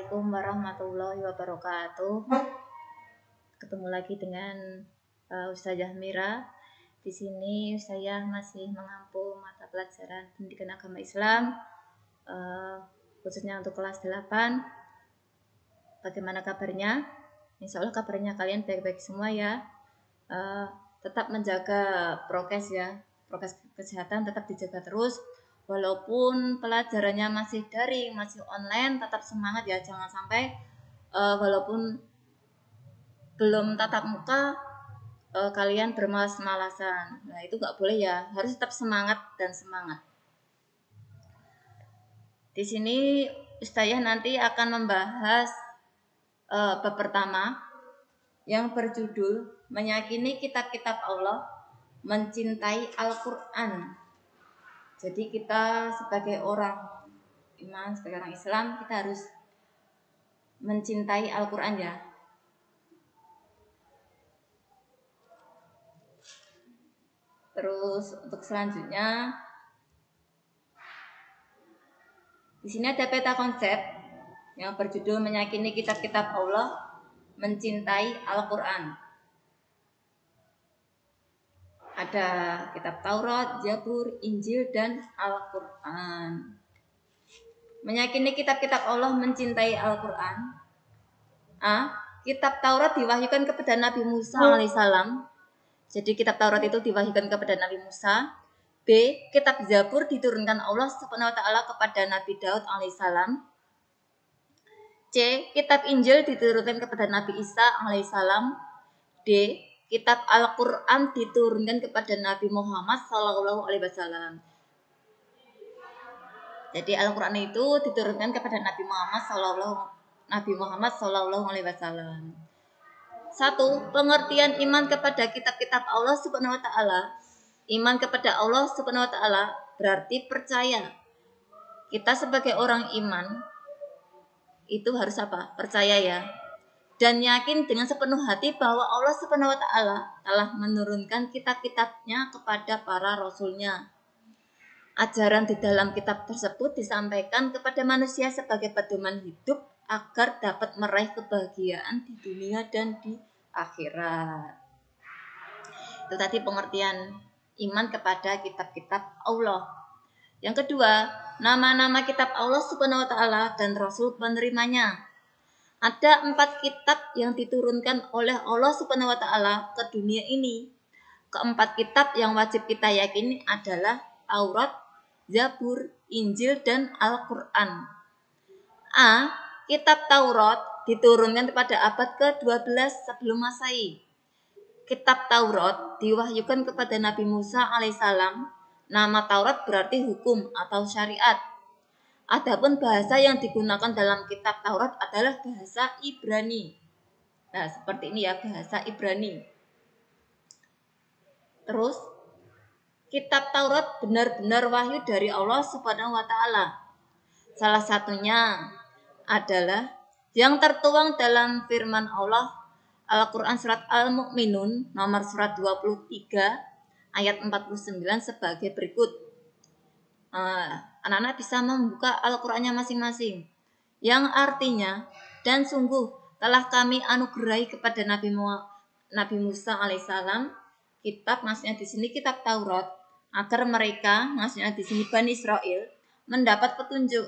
Assalamualaikum warahmatullahi wabarakatuh. Ketemu lagi dengan Ustazah Mira. Di sini saya masih mengampu mata pelajaran pendidikan agama Islam, khususnya untuk kelas 8. Bagaimana kabarnya? Insya Allah kabarnya kalian baik-baik semua ya. Tetap menjaga prokes ya, prokes kesehatan tetap dijaga terus. Walaupun pelajarannya masih daring, masih online, tetap semangat ya. Jangan sampai walaupun belum tatap muka kalian bermalas-malasan. Nah itu nggak boleh ya, harus tetap semangat dan semangat. Di sini Ustazah nanti akan membahas bab pertama yang berjudul Meyakini Kitab-Kitab Allah, Mencintai Al-Quran. Jadi kita sebagai orang iman, sebagai orang Islam, kita harus mencintai Al-Quran ya. Terus untuk selanjutnya, di sini ada peta konsep yang berjudul Meyakini Kitab-Kitab Allah, Mencintai Al-Quran. Ada kitab Taurat, Zabur, Injil, dan Al-Quran. Meyakini kitab-kitab Allah, mencintai Al-Quran. A. Kitab Taurat diwahyukan kepada Nabi Musa alaihissalam. Jadi kitab Taurat itu diwahyukan kepada Nabi Musa. B. Kitab Zabur diturunkan Allah Subhanahu wa taala kepada Nabi Daud alaihissalam. C. Kitab Injil diturunkan kepada Nabi Isa alaihissalam. D. Kitab Al-Quran diturunkan kepada Nabi Muhammad sallallahu alaihi wasallam. Jadi Al-Quran itu diturunkan kepada Nabi Muhammad sallallahu alaihi wasallam. 1. Pengertian iman kepada kitab-kitab Allah Subhanahu wa taala. Iman kepada Allah Subhanahu wa taala berarti percaya. Kita sebagai orang iman itu harus apa? Percaya ya. Dan yakin dengan sepenuh hati bahwa Allah Subhanahu wa taala telah menurunkan kitab-kitabnya kepada para rasulnya. Ajaran di dalam kitab tersebut disampaikan kepada manusia sebagai pedoman hidup agar dapat meraih kebahagiaan di dunia dan di akhirat. Itu tadi pengertian iman kepada kitab-kitab Allah. Yang kedua, nama-nama kitab Allah Subhanahu wa taala dan rasul penerimanya. Ada 4 kitab yang diturunkan oleh Allah Subhanahu wa taala ke dunia ini. Keempat kitab yang wajib kita yakini adalah Taurat, Zabur, Injil, dan Al-Quran. A. Kitab Taurat diturunkan pada abad ke-12 sebelum Masehi. Kitab Taurat diwahyukan kepada Nabi Musa alaihissalam. Nama Taurat berarti hukum atau syariat. Adapun bahasa yang digunakan dalam kitab Taurat adalah bahasa Ibrani. Nah, seperti ini ya, bahasa Ibrani. Terus, kitab Taurat benar-benar wahyu dari Allah Subhanahu wa taala. Salah satunya adalah yang tertuang dalam firman Allah Al-Quran surat Al-Mu'minun nomor surat 23 ayat 49 sebagai berikut. Anak-anak bisa membuka Al-Qur'annya masing-masing, yang artinya, dan sungguh telah kami anugerahi kepada Nabi Musa alaihissalam kitab, maksudnya di sini kitab Taurat, agar mereka, maksudnya di sini Bani Israel, mendapat petunjuk.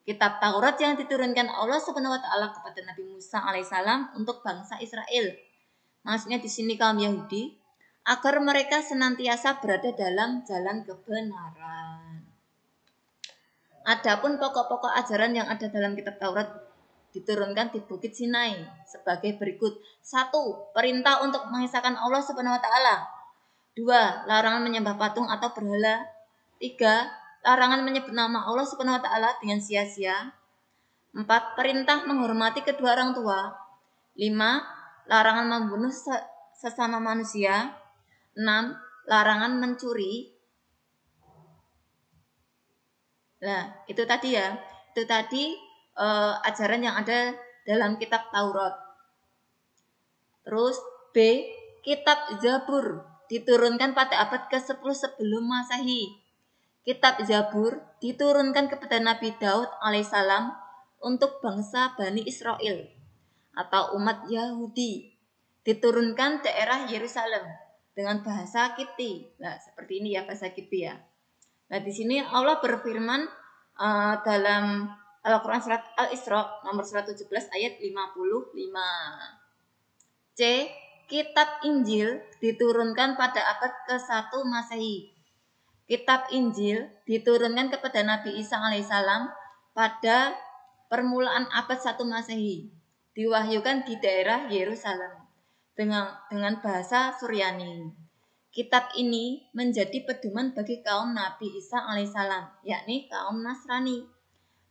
Kitab Taurat yang diturunkan Allah Subhanahu wa taala kepada Nabi Musa alaihissalam untuk bangsa Israel, maksudnya di sini kaum Yahudi, agar mereka senantiasa berada dalam jalan kebenaran. Adapun pokok-pokok ajaran yang ada dalam kitab Taurat diturunkan di Bukit Sinai sebagai berikut. 1. Perintah untuk mengisahkan Allah Subhanahu wa taala. 2. Larangan menyembah patung atau berhala. 3. Larangan menyebut nama Allah Subhanahu wa taala dengan sia-sia. 4. Perintah menghormati kedua orang tua. 5. Larangan membunuh sesama manusia. 6. Larangan mencuri. Nah, itu tadi ya. Itu tadi ajaran yang ada dalam kitab Taurat. Terus B. Kitab Zabur diturunkan pada abad ke-10 sebelum Masehi. Kitab Zabur diturunkan kepada Nabi Daud alaihissalam untuk bangsa Bani Israel atau umat Yahudi, diturunkan daerah Yerusalem dengan bahasa Kipti. Nah, seperti ini ya bahasa Kipti ya. Nah, di sini Allah berfirman dalam Al-Quran surat Al-Isra nomor 117 ayat 55. C. Kitab Injil diturunkan pada abad ke-1 Masehi. Kitab Injil diturunkan kepada Nabi Isa alaihissalam pada permulaan abad 1 Masehi. Diwahyukan di daerah Yerusalem dengan bahasa Suryani. Kitab ini menjadi pedoman bagi kaum Nabi Isa alaihissalam, yakni kaum Nasrani.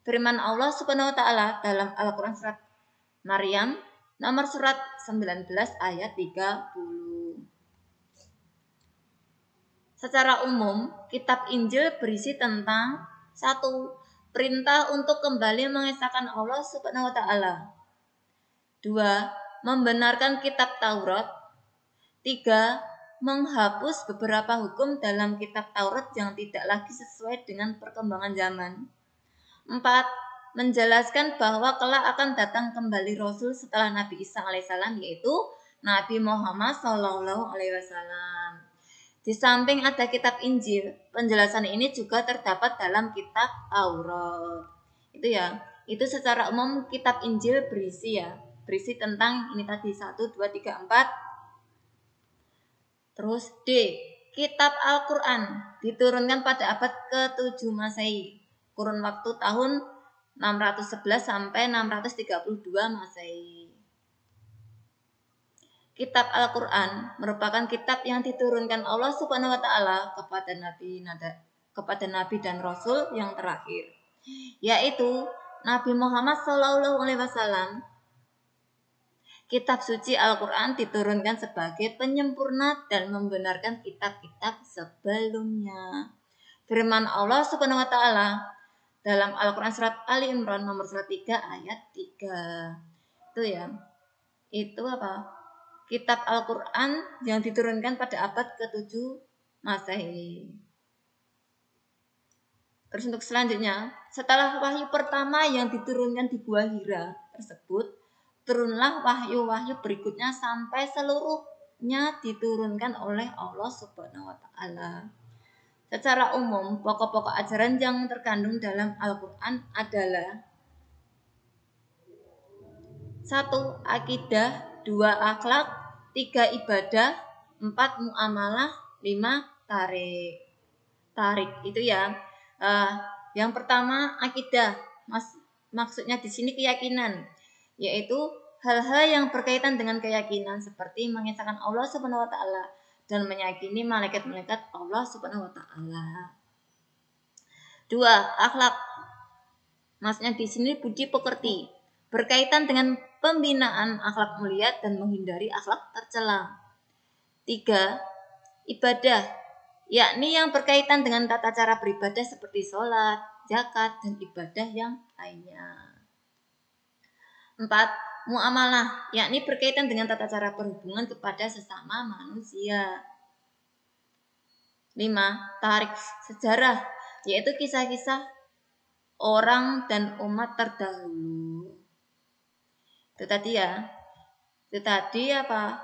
Firman Allah Subhanahu wa taala dalam Al-Qur'an surat Maryam nomor surat 19 ayat 30. Secara umum, kitab Injil berisi tentang 1. Perintah untuk kembali mengesahkan Allah Subhanahu wa taala. 2. Membenarkan kitab Taurat. 3. Menghapus beberapa hukum dalam kitab Taurat yang tidak lagi sesuai dengan perkembangan zaman. 4. Menjelaskan bahwa kelak akan datang kembali Rasul setelah Nabi Isa alaihissalam, yaitu Nabi Muhammad sallallahu alaihi wasallam. Di samping ada kitab Injil, penjelasan ini juga terdapat dalam kitab Taurat. Itu ya, itu secara umum kitab Injil berisi tentang ini tadi 1, 2, 3, 4. Terus D. Kitab Al-Quran diturunkan pada abad ke-7 Masehi, kurun waktu tahun 611 sampai 632 Masehi. Kitab Al-Quran merupakan kitab yang diturunkan Allah Subhanahu wa taala kepada nabi dan rasul yang terakhir, yaitu Nabi Muhammad sallallahu alaihi wasallam. Kitab suci Al-Quran diturunkan sebagai penyempurna dan membenarkan kitab-kitab sebelumnya. Firman Allah Subhanahu wa taala dalam Al-Quran surat Ali Imran nomor 3 ayat 3. Itu ya. Itu apa? Kitab Al-Quran yang diturunkan pada abad ke-7 Masehi. Terus untuk selanjutnya, setelah wahyu pertama yang diturunkan di Gua Hira tersebut, turunlah wahyu-wahyu berikutnya sampai seluruhnya diturunkan oleh Allah Subhanahu wa taala. Secara umum, pokok-pokok ajaran yang terkandung dalam Al-Quran adalah 1. Akidah, 2. Akhlak, 3. Ibadah, 4. Muamalah, 5. Tarik itu ya. Yang pertama akidah, maksudnya di sini keyakinan, yaitu hal-hal yang berkaitan dengan keyakinan seperti mengesahkan Allah Subhanahu wa taala dan meyakini malaikat-malaikat Allah Subhanahu wa taala. 2. Akhlak, maksudnya di sini budi pekerti, berkaitan dengan pembinaan akhlak mulia dan menghindari akhlak tercela. 3. Ibadah, yakni yang berkaitan dengan tata cara beribadah seperti sholat, zakat, dan ibadah yang lainnya. 4. Muamalah, yakni berkaitan dengan tata cara berhubungan kepada sesama manusia. 5. Tarik, sejarah, yaitu kisah-kisah orang dan umat terdahulu. Itu tadi ya. Itu tadi apa?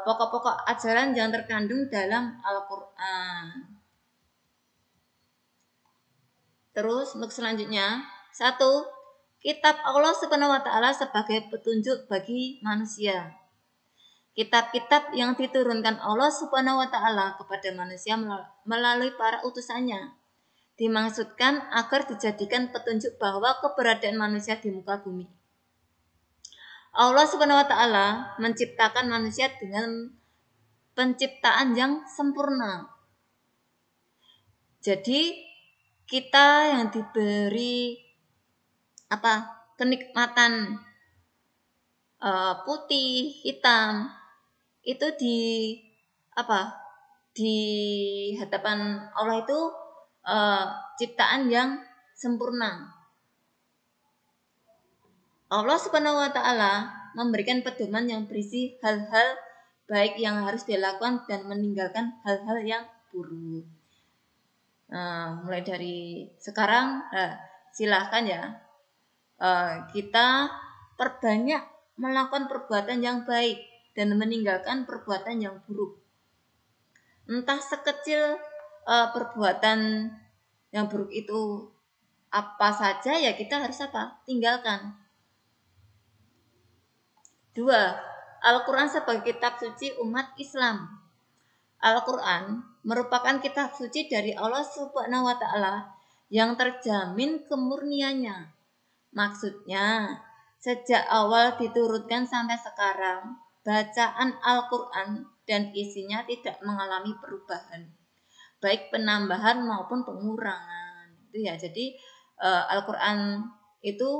Pokok-pokok ajaran yang terkandung dalam Al-Quran. Terus untuk selanjutnya, 1. Kitab Allah Subhanahu wa taala sebagai petunjuk bagi manusia. Kitab-kitab yang diturunkan Allah Subhanahu wa taala kepada manusia melalui para utusannya dimaksudkan agar dijadikan petunjuk bahwa keberadaan manusia di muka bumi. Allah Subhanahu wa taala menciptakan manusia dengan penciptaan yang sempurna. Jadi kita yang diberi kenikmatan putih, hitam itu di hadapan Allah itu ciptaan yang sempurna. Allah Subhanahu wa taala memberikan pedoman yang berisi hal-hal baik yang harus dilakukan dan meninggalkan hal-hal yang buruk. Mulai dari sekarang silahkan ya kita perbanyak melakukan perbuatan yang baik dan meninggalkan perbuatan yang buruk. Entah sekecil perbuatan yang buruk itu apa saja, ya kita harus apa? Tinggalkan. 2. Al-Quran sebagai kitab suci umat Islam. Al-Quran merupakan kitab suci dari Allah Subhanahu wa Ta'ala yang terjamin kemurniannya. Maksudnya, sejak awal diturunkan sampai sekarang, bacaan Al-Quran dan isinya tidak mengalami perubahan, baik penambahan maupun pengurangan. Itu ya. Jadi Al-Quran itu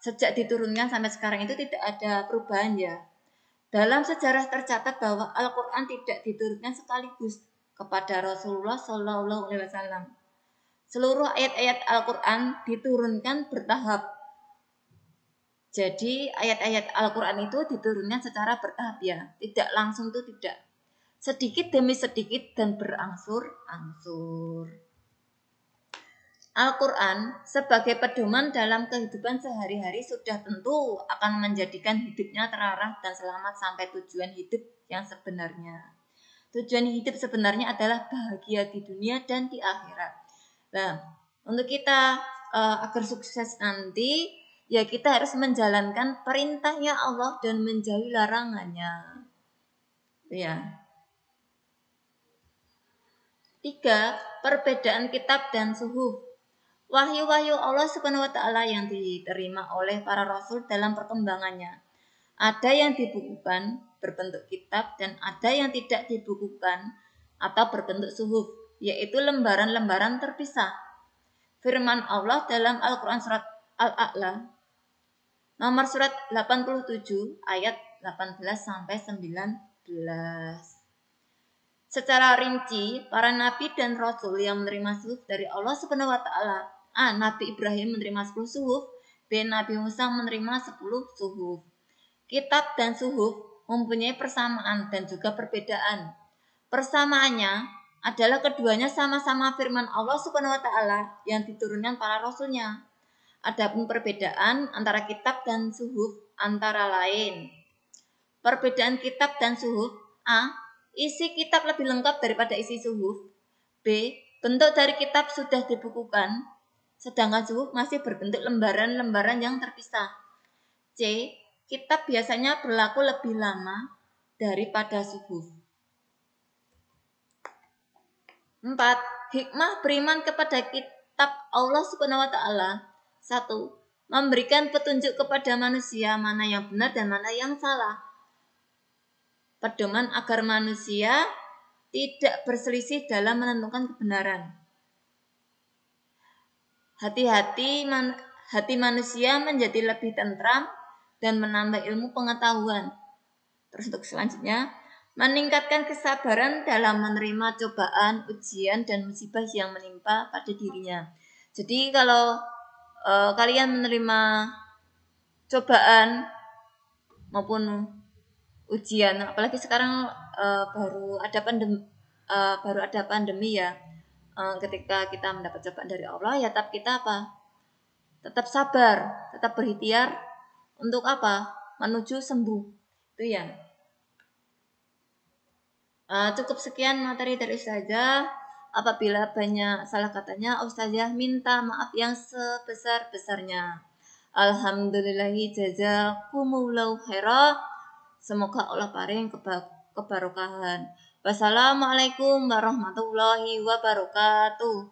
sejak diturunkan sampai sekarang itu tidak ada perubahan ya. Dalam sejarah tercatat bahwa Al-Quran tidak diturunkan sekaligus kepada Rasulullah Shallallahu Alaihi Wasallam. Seluruh ayat-ayat Al-Quran diturunkan bertahap. Jadi ayat-ayat Al-Quran itu diturunkan secara bertahap ya, tidak langsung, itu tidak. Sedikit demi sedikit dan berangsur-angsur. Al-Quran sebagai pedoman dalam kehidupan sehari-hari sudah tentu akan menjadikan hidupnya terarah dan selamat sampai tujuan hidup yang sebenarnya. Tujuan hidup sebenarnya adalah bahagia di dunia dan di akhirat. Nah, untuk kita agar sukses nanti, ya kita harus menjalankan perintahnya Allah dan menjauhi larangannya. Ya. 3. Perbedaan kitab dan suhuf. Wahyu-wahyu Allah Subhanahu wa Ta'ala yang diterima oleh para rasul dalam perkembangannya. Ada yang dibukukan berbentuk kitab dan ada yang tidak dibukukan atau berbentuk suhuf, yaitu lembaran-lembaran terpisah. Firman Allah dalam Al-Quran surat Al-A'la nomor surat 87 ayat 18-19. Secara rinci, para nabi dan rasul yang menerima suhuf dari Allah Subhanahu wa Ta'ala. A. Nabi Ibrahim menerima 10 suhuf. B. Nabi Musa menerima 10 suhuf. Kitab dan suhuf mempunyai persamaan dan juga perbedaan. Persamaannya adalah keduanya sama-sama firman Allah Subhanahu wa Ta'ala yang diturunkan para rasulnya. Adapun perbedaan antara kitab dan suhuf antara lain. Perbedaan kitab dan suhuf. A. Isi kitab lebih lengkap daripada isi suhuf. B. Bentuk dari kitab sudah dibukukan, sedangkan suhuf masih berbentuk lembaran-lembaran yang terpisah. C. Kitab biasanya berlaku lebih lama daripada suhuf. 4. Hikmah beriman kepada kitab Allah Subhanahu wa Ta'ala. 1. Memberikan petunjuk kepada manusia mana yang benar dan mana yang salah. Pedoman agar manusia tidak berselisih dalam menentukan kebenaran. Hati manusia menjadi lebih tentram dan menambah ilmu pengetahuan. Terus untuk selanjutnya, meningkatkan kesabaran dalam menerima cobaan, ujian, dan musibah yang menimpa pada dirinya. Jadi kalau kalian menerima cobaan maupun ujian, apalagi sekarang baru ada pandemi ya. Ketika kita mendapat cobaan dari Allah, ya tetap kita apa? Tetap sabar, tetap berikhtiar untuk apa? Menuju sembuh. Itu ya. Cukup sekian materi dari Ustazah. Apabila banyak salah katanya, Ustazah minta maaf yang sebesar-besarnya. Alhamdulillahi jazakumullahu khairah. Semoga Allah paring kebarokahan. Wassalamualaikum warahmatullahi wabarakatuh.